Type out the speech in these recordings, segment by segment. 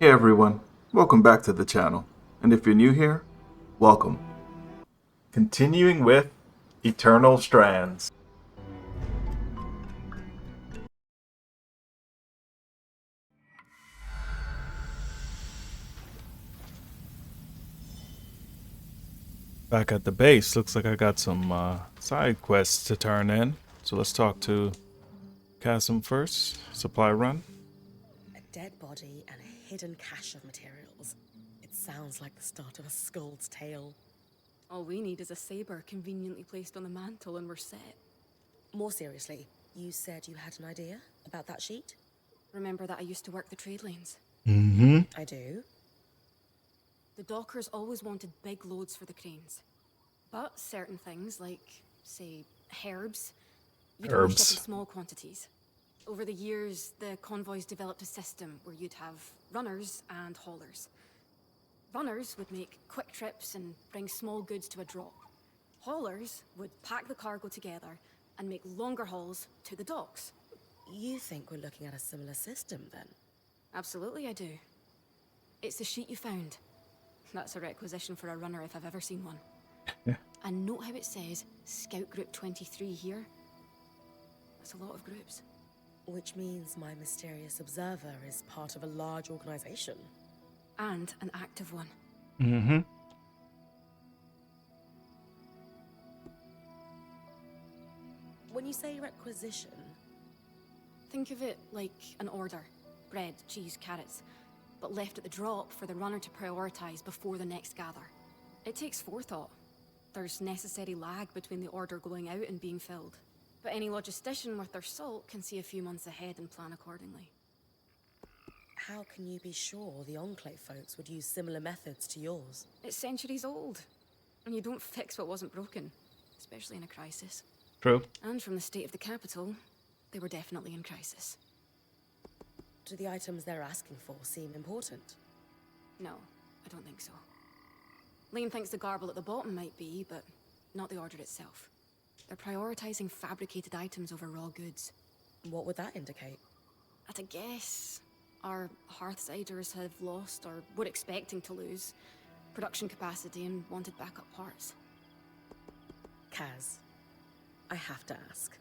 Hey everyone, welcome back to the channel. And if you're new here, welcome. Continuing with Eternal Strands. Back at the base, looks like I got some side quests to turn in. So let's talk to Casmyn first. Supply run. A dead body and a hidden cache of materials. It sounds like the start of a Skuld's tale. All we need is a saber conveniently placed on the mantle and we're set. More seriously, you said you had an idea about that sheet? Remember that I used to work the trade lanes? Mm-hmm. I do. The dockers always wanted big loads for the cranes. But certain things, like, say, herbs, you'd only ship in small quantities. Over the years, the convoys developed a system where you'd have runners and haulers. Runners would make quick trips and bring small goods to a drop. Haulers would pack the cargo together and make longer hauls to the docks. You think we're looking at a similar system, then? Absolutely I do. It's the sheet you found. That's a requisition for a runner if I've ever seen one. And note how it says Scout Group 23 here. That's a lot of groups. Which means my mysterious observer is part of a large organization. And an active one. Mm-hmm. When you say requisition... Think of it like an order. Bread, cheese, carrots. But left at the drop for the runner to prioritize before the next gather. It takes forethought. There's necessary lag between the order going out and being filled. But any logistician worth their salt can see a few months ahead and plan accordingly. How can you be sure the Enclave folks would use similar methods to yours? It's centuries old. And you don't fix what wasn't broken. Especially in a crisis. True. And from the state of the capital, they were definitely in crisis. Do the items they're asking for seem important? No, I don't think so. Lane thinks the garble at the bottom might be, but not the order itself. They're prioritizing fabricated items over raw goods. What would that indicate? At a guess, our Hearthsiders have lost, or were expecting to lose, production capacity and wanted backup parts. Kaz, I have to ask.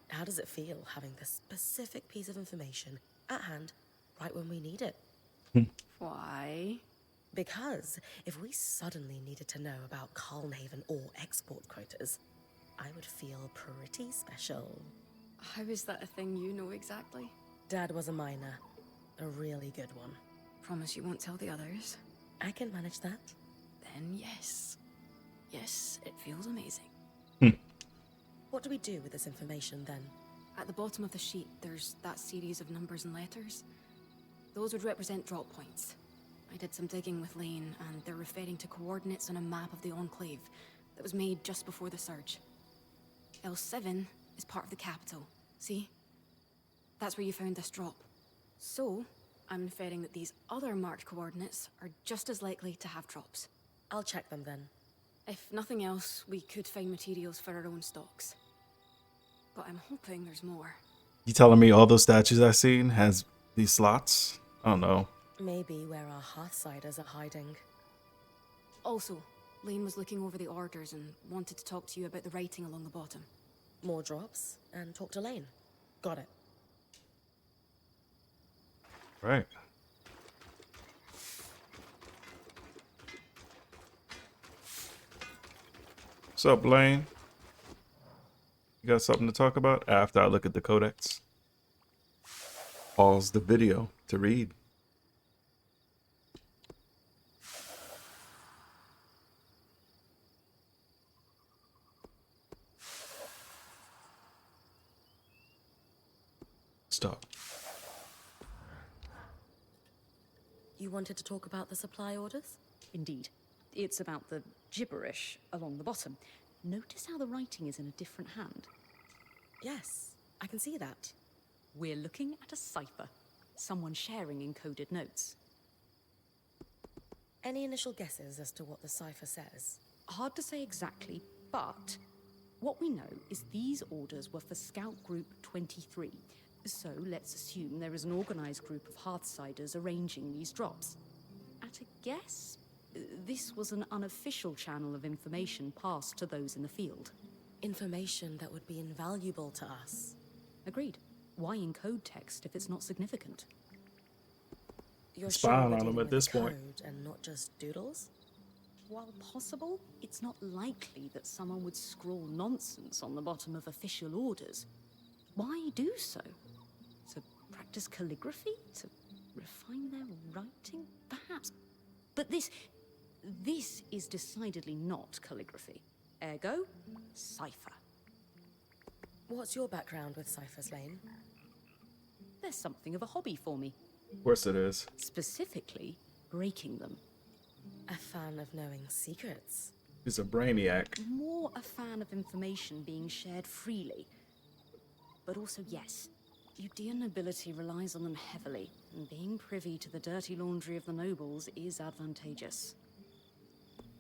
How does it feel having this specific piece of information at hand right when we need it? Why? Because if we suddenly needed to know about Calnhaven or export quotas, I would feel pretty special. How is that a thing you know exactly? Dad was a miner. A really good one. Promise you won't tell the others? I can manage that. Then yes. Yes, it feels amazing. What do we do with this information then? At the bottom of the sheet, there's that series of numbers and letters. Those would represent drop points. I did some digging with Lane, and they're referring to coordinates on a map of the Enclave that was made just before the surge. L7 is part of the capital, see? That's where you found this drop. So, I'm inferring that these other marked coordinates are just as likely to have drops. I'll check them then. If nothing else, we could find materials for our own stocks. But I'm hoping there's more. You telling me all those statues I've seen has these slots? I don't know. Maybe where our Hearthsiders are hiding. Also, Lane was looking over the orders and wanted to talk to you about the writing along the bottom. More drops, and talk to Lane. Got it. Right. What's up, Lane? You got something to talk about after I look at the codex? Pause the video to read. Stop. You wanted to talk about the supply orders? Indeed. It's about the gibberish along the bottom. Notice how the writing is in a different hand. Yes, I can see that. We're looking at a cipher. Someone sharing encoded notes. Any initial guesses as to what the cipher says? Hard to say exactly, but what we know is these orders were for Scout Group 23. So let's assume there is an organized group of Hearthsiders arranging these drops. At a guess, this was an unofficial channel of information passed to those in the field. Information that would be invaluable to us. Agreed. Why encode text if it's not significant? You're Spying sure we're on 'em dealing at with this a point. code and not just doodles? While possible, it's not likely that someone would scrawl nonsense on the bottom of official orders. Why do so? To practice calligraphy? To refine their writing? Perhaps. But this is decidedly not calligraphy. Ergo, Cipher. What's your background with Ciphers, Lane? There's something of a hobby for me. Of course it is. Specifically, breaking them. A fan of knowing secrets. He's a brainiac. More a fan of information being shared freely. But also, yes, Udean nobility relies on them heavily, and being privy to the dirty laundry of the nobles is advantageous.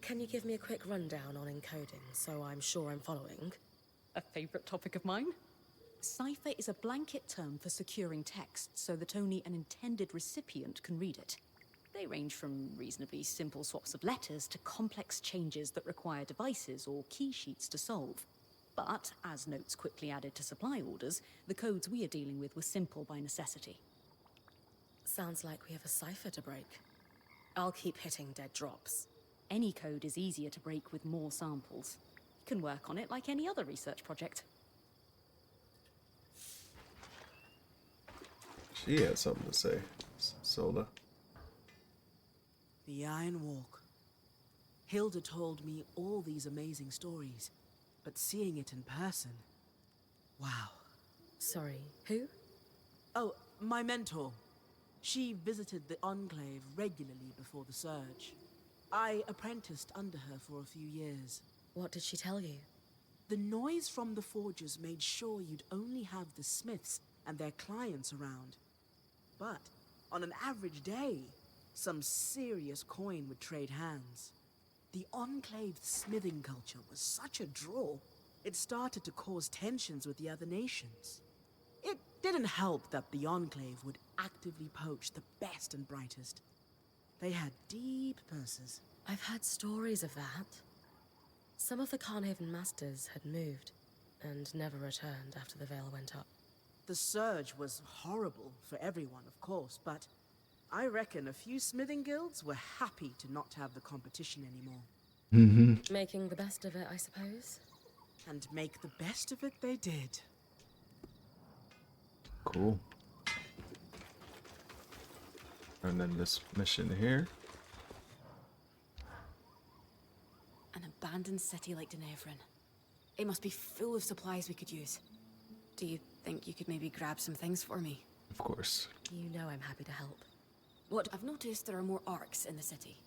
Can you give me a quick rundown on encoding so I'm sure I'm following? A favorite topic of mine? Cipher is a blanket term for securing text so that only an intended recipient can read it. They range from reasonably simple swaps of letters to complex changes that require devices or key sheets to solve. But, as notes quickly added to supply orders, the codes we are dealing with were simple by necessity. Sounds like we have a cipher to break. I'll keep hitting dead drops. Any code is easier to break with more samples. You can work on it like any other research project. She had something to say. Sola. The Iron Walk. Hilda told me all these amazing stories, but seeing it in person, wow. Sorry, who? Oh, my mentor. She visited the Enclave regularly before the Surge. I apprenticed under her for a few years. What did she tell you? The noise from the forges made sure you'd only have the smiths and their clients around. But on an average day, some serious coin would trade hands. The Enclave's smithing culture was such a draw, it started to cause tensions with the other nations. It didn't help that the Enclave would actively poach the best and brightest. They had deep purses. I've heard stories of that. Some of the Carnhaven masters had moved and never returned after the veil went up. The Surge was horrible for everyone, of course, but I reckon a few smithing guilds were happy to not have the competition anymore. Mm-hmm. Making the best of it, I suppose. And make the best of it they did. Cool. And then this mission here. An abandoned city like Dynevron. It must be full of supplies we could use. Do you think you could maybe grab some things for me? Of course. You know I'm happy to help. What? I've noticed there are more arcs in the city.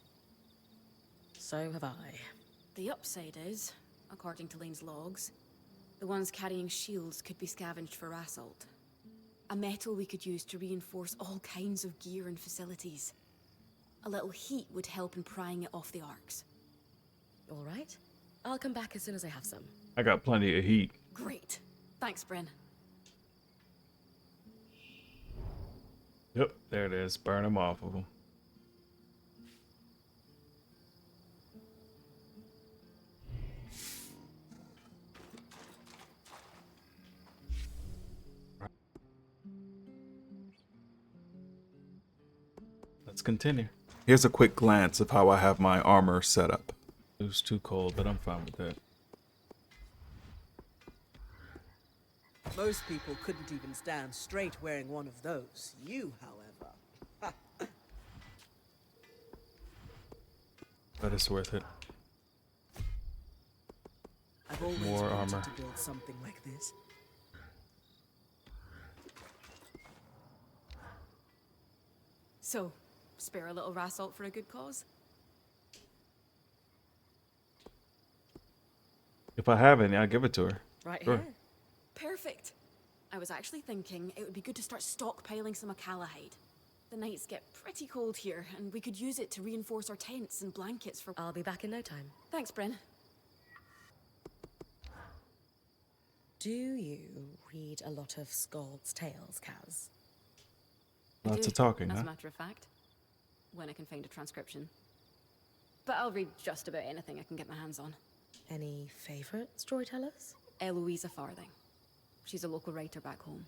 So have I. The upside is, according to Lane's logs, the ones carrying shields could be scavenged for assault. A metal we could use to reinforce all kinds of gear and facilities. A little heat would help in prying it off the arcs. All right. I'll come back as soon as I have some. I got plenty of heat. Great. Thanks, Bryn. Yep, there it is. Burn them off of them. Let's continue. Here's a quick glance of how I have my armor set up. It was too cold, but I'm fine with that. Most people couldn't even stand straight wearing one of those. You, however. But it's worth it. I've always More wanted armor. to build something like this. So, spare a little rassault for a good cause? If I have any, I'll give it to her. Right Sure. here. Perfect. I was actually thinking it would be good to start stockpiling some Acala hide. The nights get pretty cold here, and we could use it to reinforce our tents and blankets for... I'll be back in no time. Thanks, Bryn. Do you read a lot of Scald's Tales, Kaz? Lots of talking, as huh? a matter of fact, when I can find a transcription. But I'll read just about anything I can get my hands on. Any favorite storytellers? Eloisa Farthing. She's a local writer back home.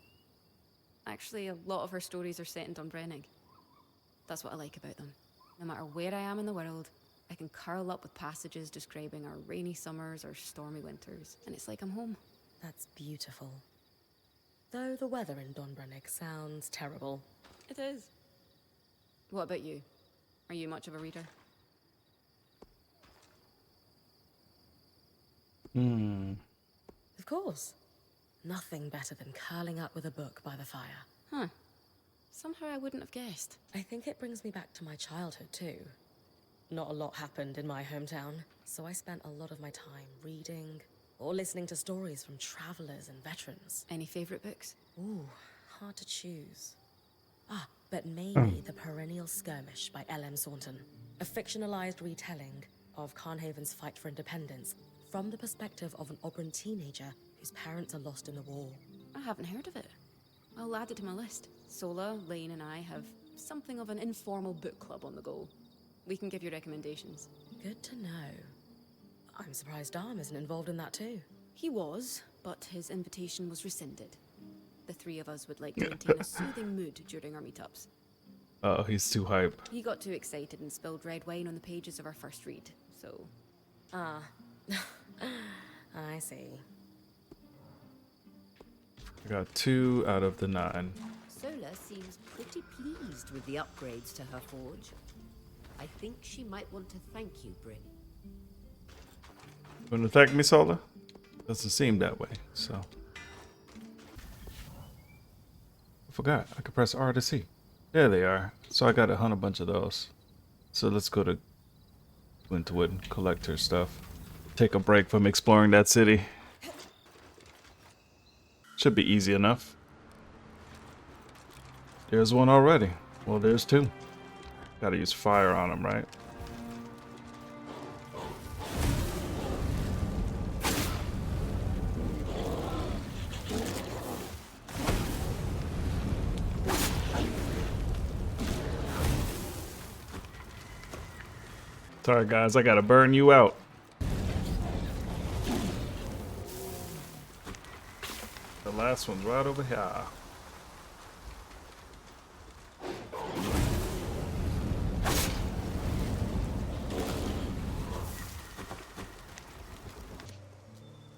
Actually, a lot of her stories are set in Dunbrennig. That's what I like about them. No matter where I am in the world, I can curl up with passages describing our rainy summers or stormy winters, and it's like I'm home. That's beautiful. Though the weather in Dunbrennig sounds terrible. It is. What about you? Are you much of a reader? Of course. Nothing better than curling up with a book by the fire. Huh. Somehow I wouldn't have guessed. I think it brings me back to my childhood, too. Not a lot happened in my hometown, so I spent a lot of my time reading or listening to stories from travelers and veterans. Any favorite books? Ooh, hard to choose. But maybe The Perennial Skirmish by L.M. Saunton. A fictionalized retelling of Carnhaven's fight for independence from the perspective of an Oberon teenager whose parents are lost in the war. I haven't heard of it. I'll add it to my list. Sola, Lane, and I have something of an informal book club on the go. We can give you recommendations. Good to know. I'm surprised Dom isn't involved in that too. He was, but his invitation was rescinded. The three of us would like to maintain a soothing mood during our meetups. Oh, he's too hype. He got too excited and spilled red wine on the pages of our first read, so... I see. I got 2 out of the 9. Sola seems pretty pleased with the upgrades to her forge. I think she might want to thank you, Bryn. You want to thank me, Sola? Doesn't seem that way, so. I forgot. I could press R to see. There they are. So I got to hunt a bunch of those. So let's go to Glintwood and collect her stuff. Take a break from exploring that city. Should be easy enough. There's one already. Well, there's 2. Gotta use fire on them, right? Sorry guys, I gotta burn you out. The last one's right over here.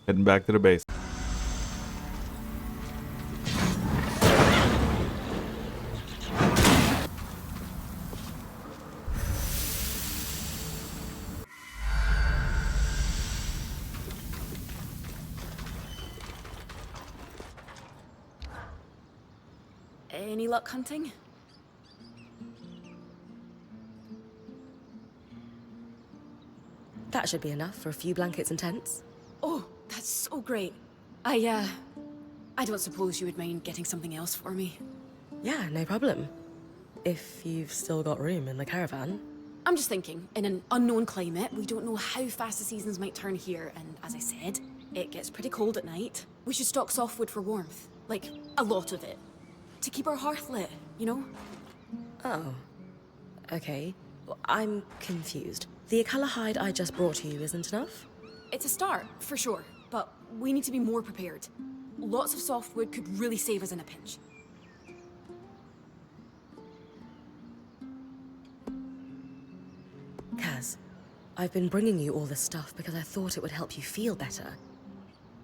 Heading back to the base. Any luck hunting? That should be enough for a few blankets and tents. Oh, that's so great. I don't suppose you would mind getting something else for me? Yeah, no problem. If you've still got room in the caravan. I'm just thinking, in an unknown climate, we don't know how fast the seasons might turn here, and as I said, it gets pretty cold at night. We should stock softwood for warmth. Like, a lot of it. To keep our hearth lit, you know? Oh. Okay. Well, I'm confused. The Acala hide I just brought you isn't enough? It's a start, for sure, but we need to be more prepared. Lots of softwood could really save us in a pinch. Kaz, I've been bringing you all this stuff because I thought it would help you feel better.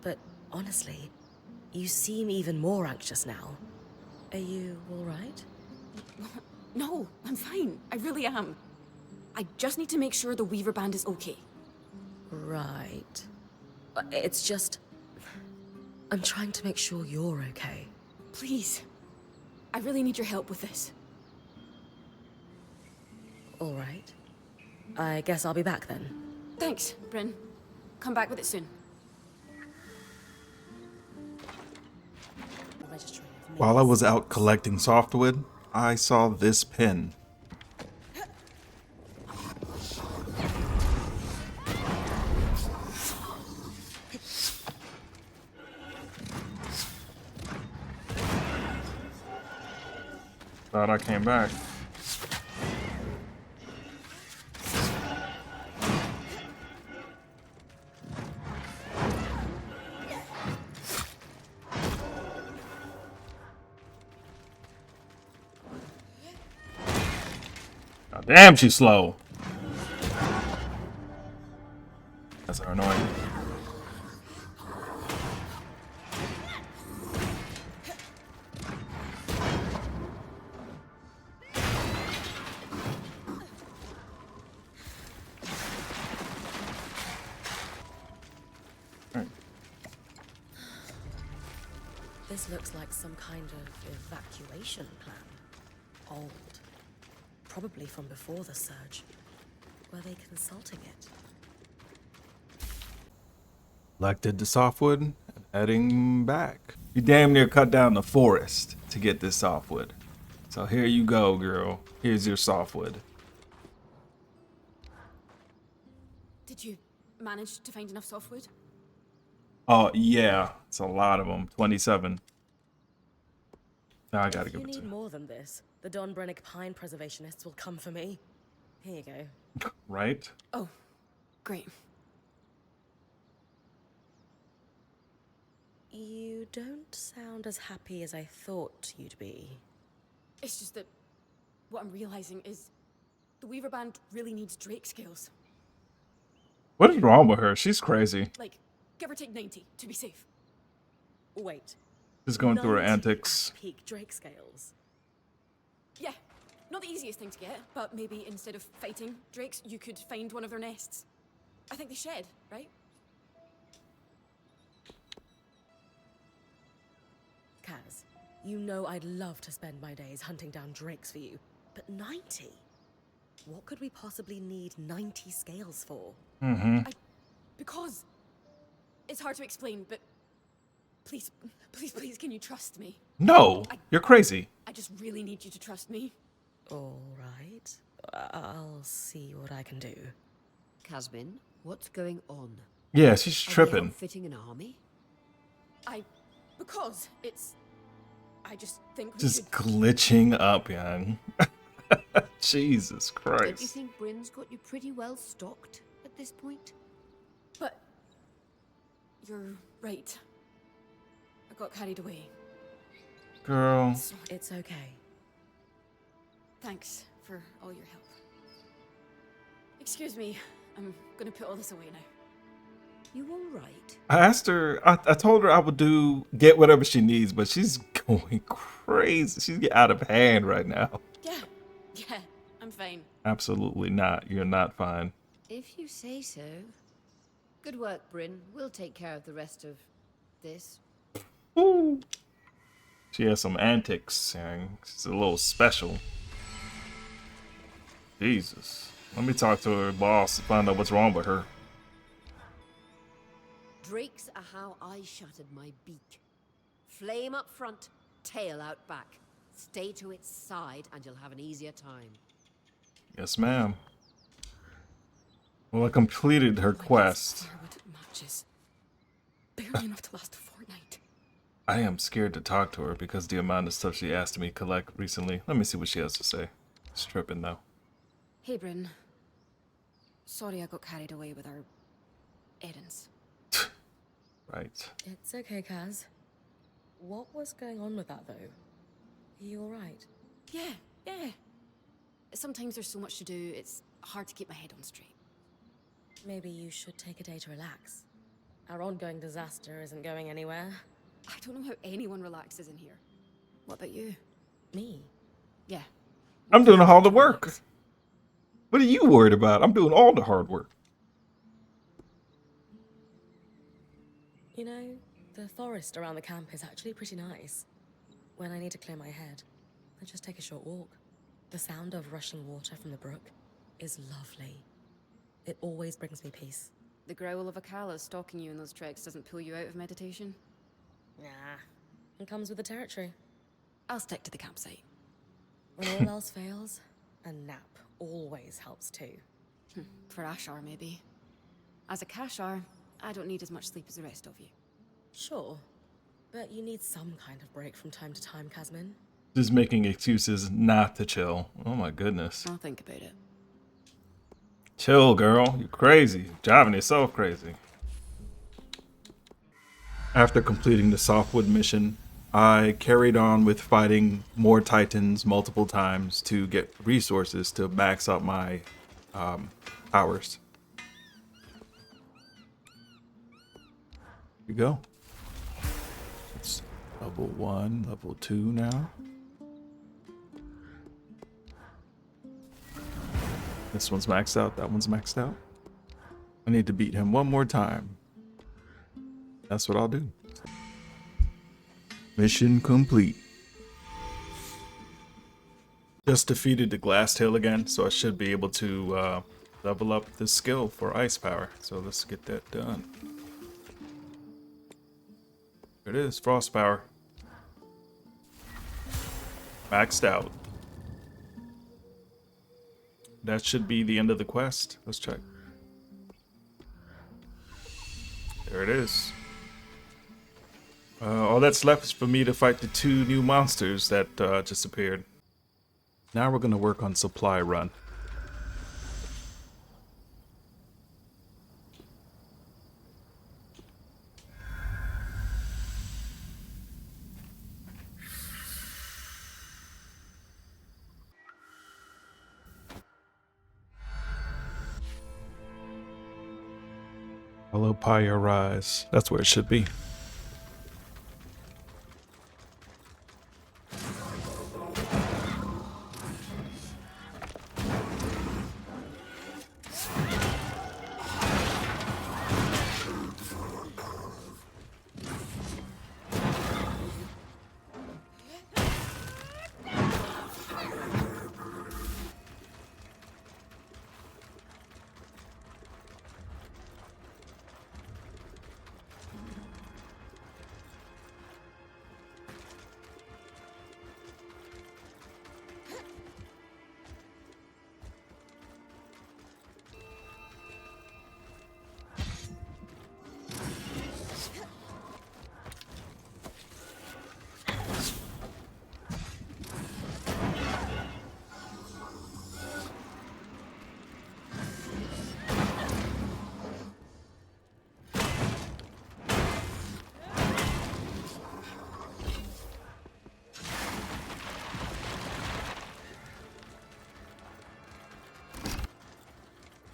But honestly, you seem even more anxious now. Are you all right? No, I'm fine. I really am. I just need to make sure the Weaver Band is okay. Right. It's just... I'm trying to make sure you're okay. Please. I really need your help with this. All right. I guess I'll be back then. Thanks, Bryn. Come back with it soon. While I was out collecting softwood, I saw this pin. Thought I came back. God damn, she's slow. That's so annoying. This looks like some kind of evacuation plan. Old. Probably from before the surge. Were they consulting it? Elected to Softwood and heading back. You damn near cut down the forest to get this Softwood. So here you go, girl. Here's your Softwood. Did you manage to find enough softwood? Oh, yeah. It's a lot of them. 27. Now I gotta If give you it to need more than this, the Don Brennick Pine preservationists will come for me. Here you go. Right? Oh, great. You don't sound as happy as I thought you'd be. It's just that what I'm realizing is the Weaver Band really needs Drake scales. What is wrong with her? She's crazy. Like, give or take 90 to be safe. Wait. She's going through her 90 antics. Ashpeak Drake scales. Yeah, not the easiest thing to get, but maybe instead of fighting drakes, you could find one of their nests. I think they shed, right? Kaz, you know I'd love to spend my days hunting down drakes for you, but 90? What could we possibly need 90 scales for? Because it's hard to explain, but please, can you trust me? No, you're crazy. I just really need you to trust me. All right. I'll see what I can do. Casmyn, what's going on? Yeah, she's Are they tripping. outfitting an army? Because I just think we Just should... glitching up, young. Jesus Don't you Christ. think Bryn's got you pretty well stocked at this point? But you're right. I got carried away. Girl. So It's okay. thanks for all your help. Excuse me. I'm gonna put all this away now. You all right? I asked her, I told her I would get whatever she needs, but she's going crazy. She's out of hand right now. Yeah, I'm fine. Absolutely not. You're not fine. If you say so. Good work, Bryn. We'll take care of the rest of this. Woo. She has some antics, and she's a little special. Jesus. Let me talk to her boss to find out what's wrong with her. Drakes are how I shattered my beak. Flame up front, tail out back. Stay to its side and you'll have an easier time. Yes, ma'am. Well, I completed her quest. Firewood matches. Barely enough to last a fortnight. I am scared to talk to her because the amount of stuff she asked me to collect recently. Let me see what she has to say. It's tripping though. Hey, Bryn. Sorry I got carried away with our errands. Right. It's okay, Kaz. What was going on with that, though? Are you alright? Yeah. Sometimes there's so much to do, it's hard to keep my head on straight. Maybe you should take a day to relax. Our ongoing disaster isn't going anywhere. I don't know how anyone relaxes in here. What about you? Me? Yeah. I'm doing all the work. What are you worried about? I'm doing all the hard work. You know, the forest around the camp is actually pretty nice. When I need to clear my head, I just take a short walk. The sound of rushing water from the brook is lovely. It always brings me peace. The growl of Acala stalking you in those treks doesn't pull you out of meditation? Nah, it comes with the territory. I'll stick to the campsite. When all else fails, a nap always helps too. For Ashar, maybe. As a Kashar, I don't need as much sleep as the rest of you. Sure, but you need some kind of break from time to time, Casmyn. Just making excuses not to chill. Oh my goodness. I'll think about it. Chill, girl. You're crazy. Driving yourself crazy. After completing the Softwood mission, I carried on with fighting more Titans multiple times to get resources to max out my powers. Here we go. It's level 1, level 2 now. This one's maxed out, that one's maxed out. I need to beat him one more time. That's what I'll do. Mission complete. Just defeated the Glasstail again, so I should be able to level up the skill for ice power. So let's get that done. There it is, frost power. Maxed out. That should be the end of the quest. Let's check. There it is. All that's left is for me to fight the 2 new monsters that just appeared. Now we're going to work on supply run. Hollowpyre rise. That's where it should be.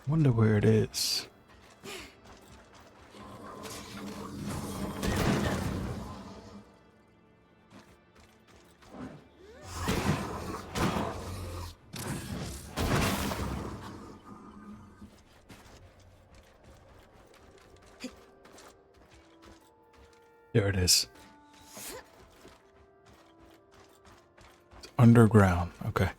Wonder where it is. There it is. It's underground. Okay.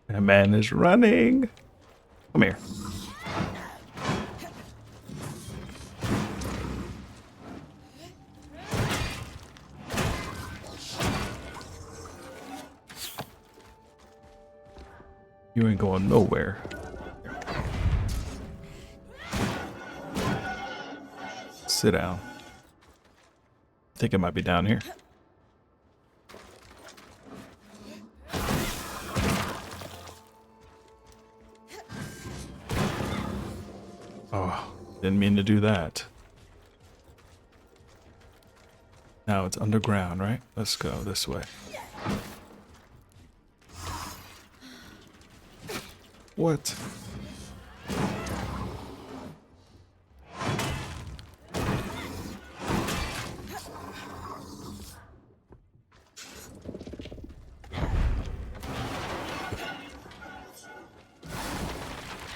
That man is running. Come here. You ain't going nowhere. Sit down. I think it might be down here. Oh, didn't mean to do that. Now it's underground, right? Let's go this way. What?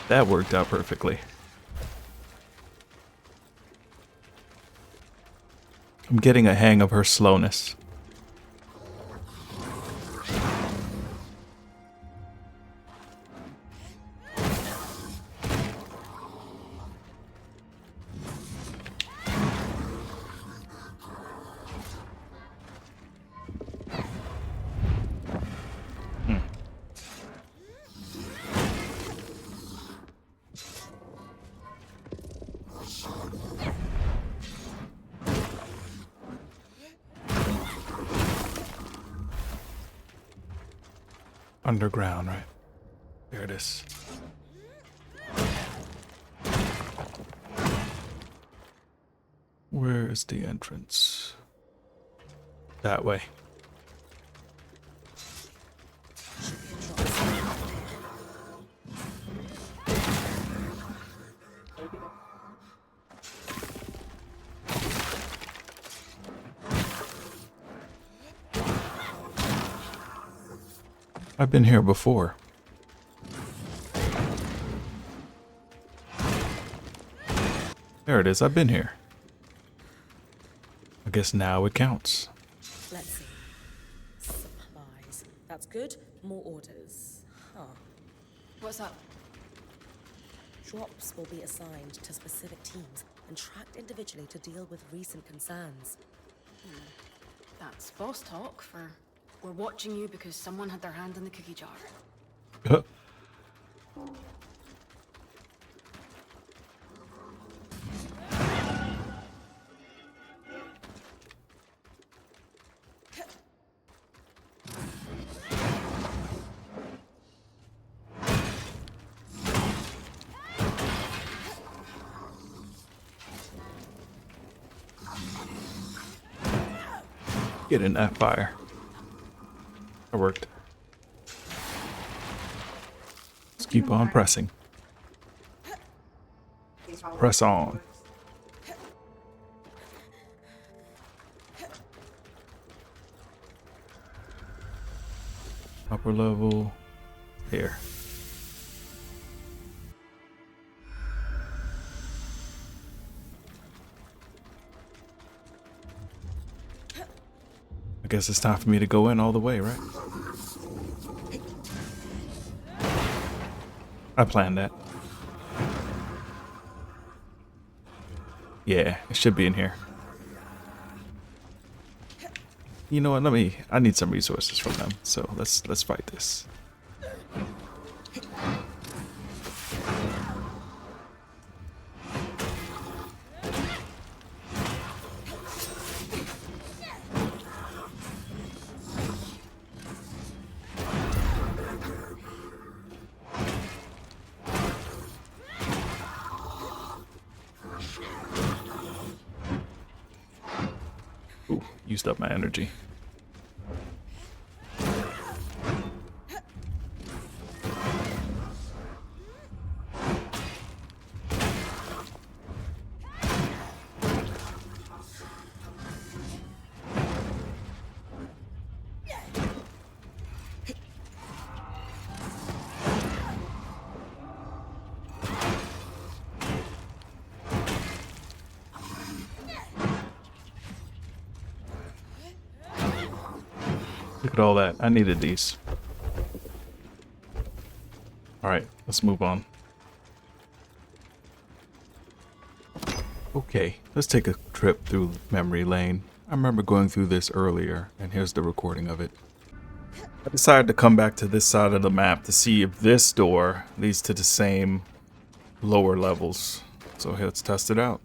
That worked out perfectly. I'm getting a hang of her slowness. underground, right? There it is. Where is the entrance? That way. I've been here before. There it is. I've been here. I guess now it counts. Let's see. Supplies. That's good. More orders. Huh. What's up? Drops will be assigned to specific teams and tracked individually to deal with recent concerns. That's boss talk for we're watching you because someone had their hand in the cookie jar. Get in that fire. That worked. Let's keep on pressing. Press on. Upper level. Here. I guess it's time for me to go in all the way, right? I planned that. Yeah, it should be in here. You know what? I need some resources from them. So let's fight this. Ooh, used up my energy. Look at all that. I needed these. Alright, let's move on. Okay, let's take a trip through memory lane. I remember going through this earlier, and here's the recording of it. I decided to come back to this side of the map to see if this door leads to the same lower levels. So let's test it out.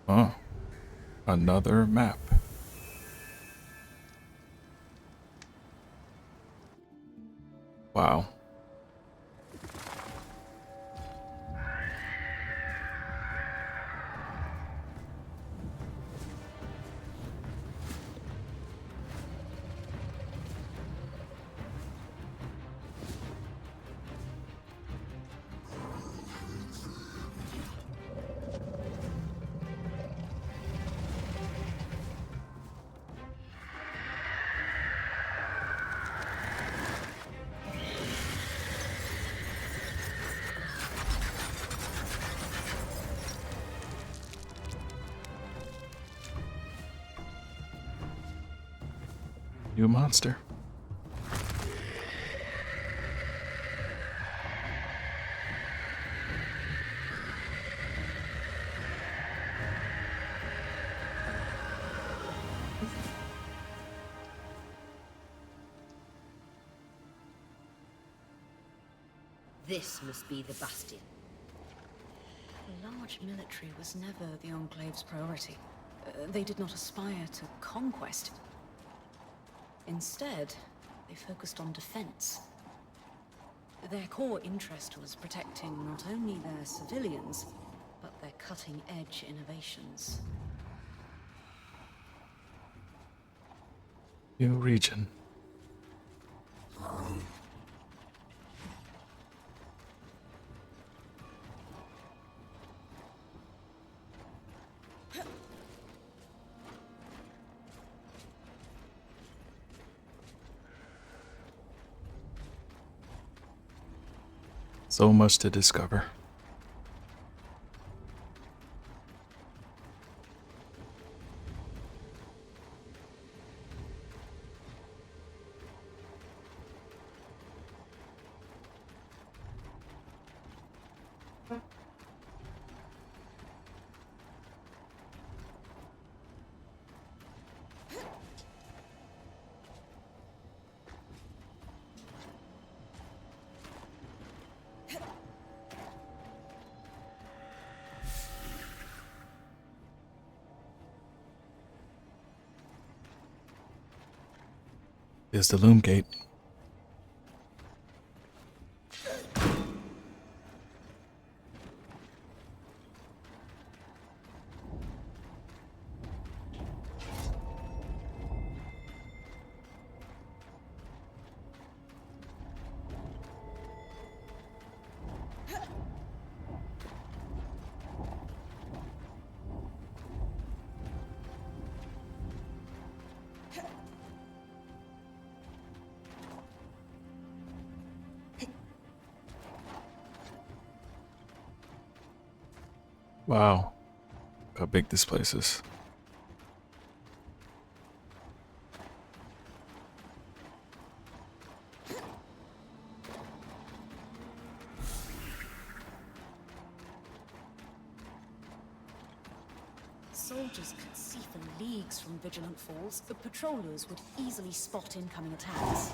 Oh. Another map. Wow. You a monster? This must be the Bastion. Large military was never the Enclave's priority. They did not aspire to conquest. Instead, they focused on defense. Their core interest was protecting not only their civilians, but their cutting-edge innovations. New region. So much to discover. Is the loom gate. Wow, look how big this place is. Soldiers could see for leagues from Vigilant Falls. The patrollers would easily spot incoming attacks.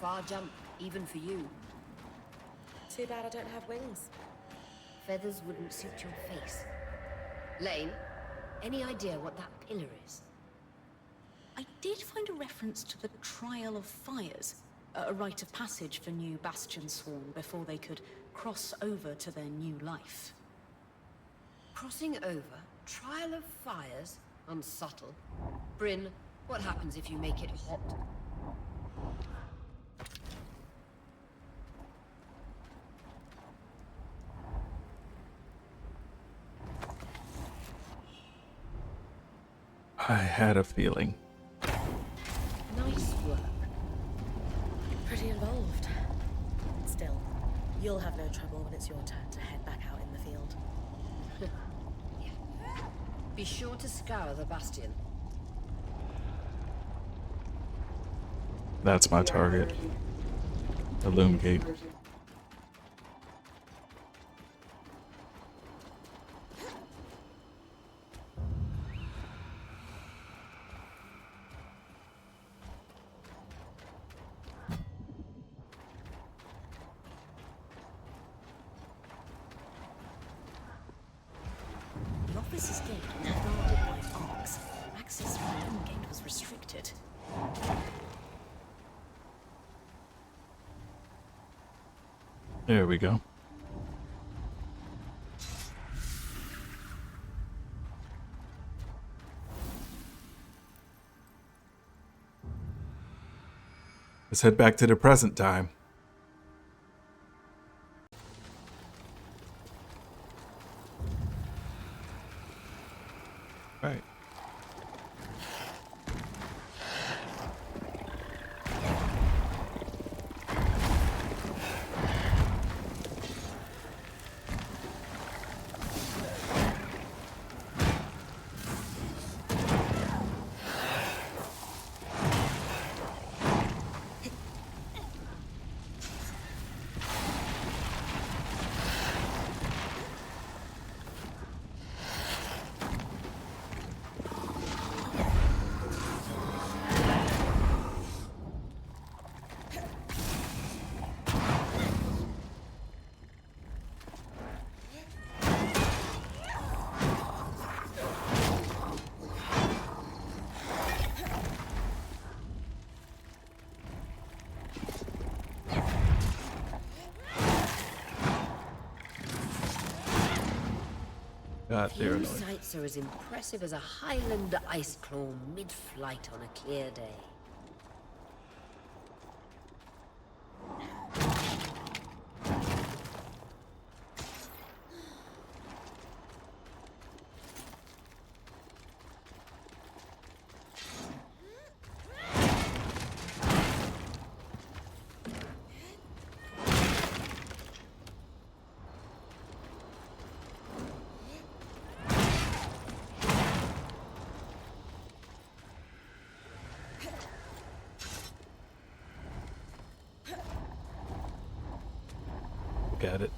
Far jump, even for you. Too bad I don't have wings. Feathers wouldn't suit your face. Lane, any idea what that pillar is? I did find a reference to the Trial of Fires, a rite of passage for new Bastion sworn before they could cross over to their new life. Crossing over? Trial of Fires? Unsubtle. Bryn, what happens if you make it hot? I had a feeling. Nice work. Pretty involved. Still, no trouble when it's your turn to head back out in the field. Be sure to scour the Bastion. That's my target. The loom gate. The officer's gate was guarded by arcs. Access to the loom gate was restricted. There we go. Let's head back to the present time. Right. God, they're Few annoying. sights are as impressive as a Highland Iceclaw mid-flight on a clear day. Got it.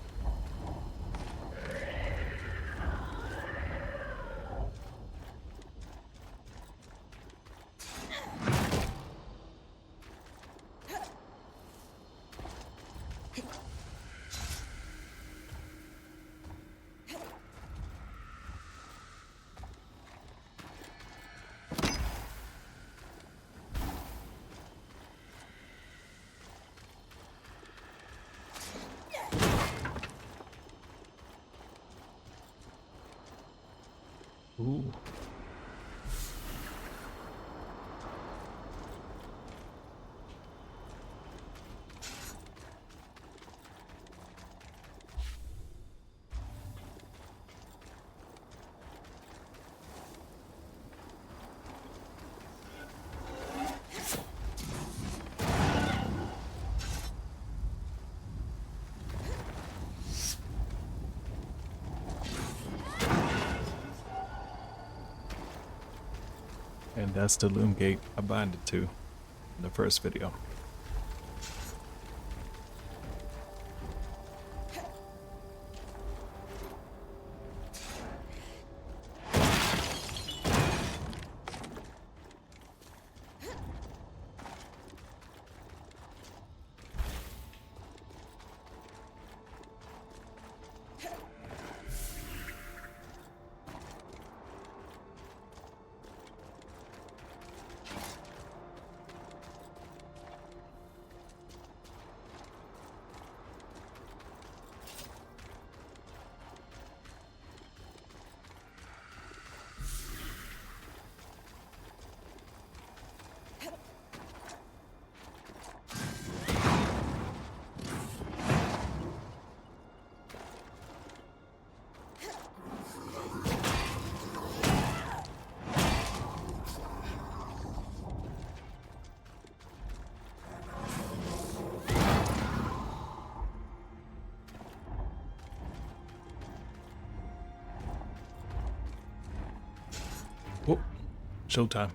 Ooh. And that's the loom gate I binded to in the first video. Showtime.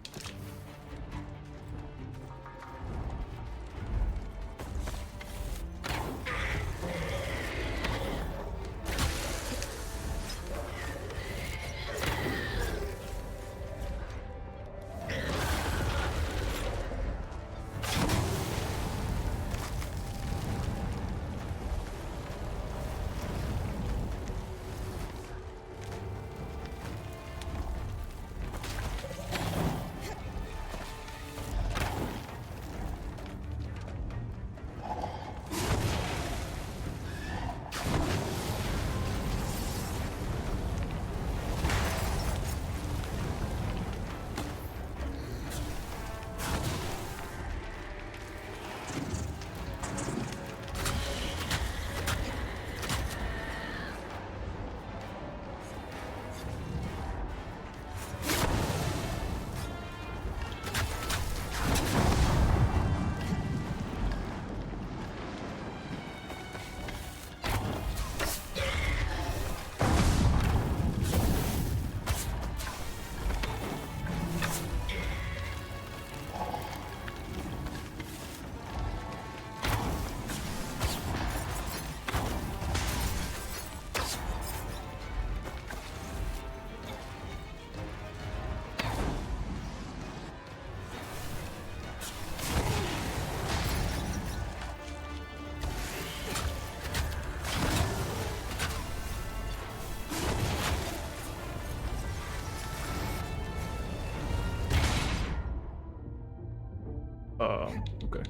Okay.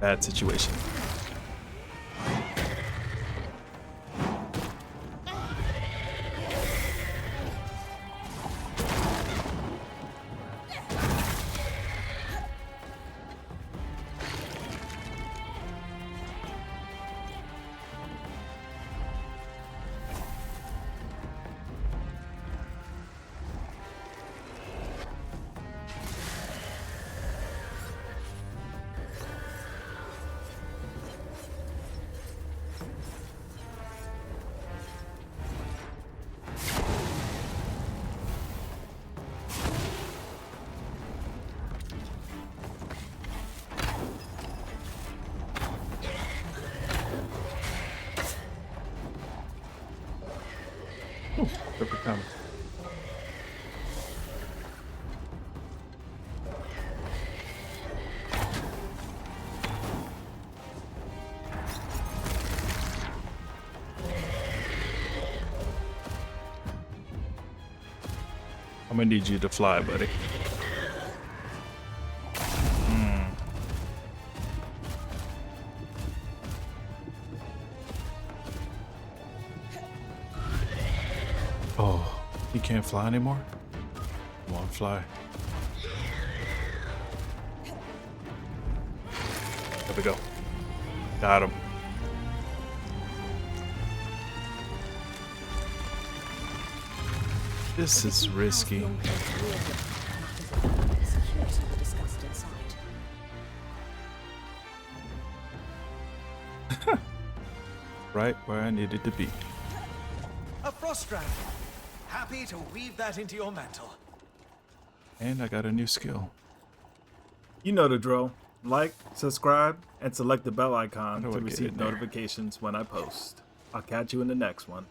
Bad situation. Ripper coming. I'm gonna need you to fly, buddy. Oh, he can't fly anymore? Come on, fly. There we go. Got him. This is risky. Right where I needed to be. A frost strand. Happy to weave that into your mantle. And I got a new skill. You know the drill. Like, subscribe, and select the bell icon How do to I get receive in there? notifications when I post. I'll catch you in the next one.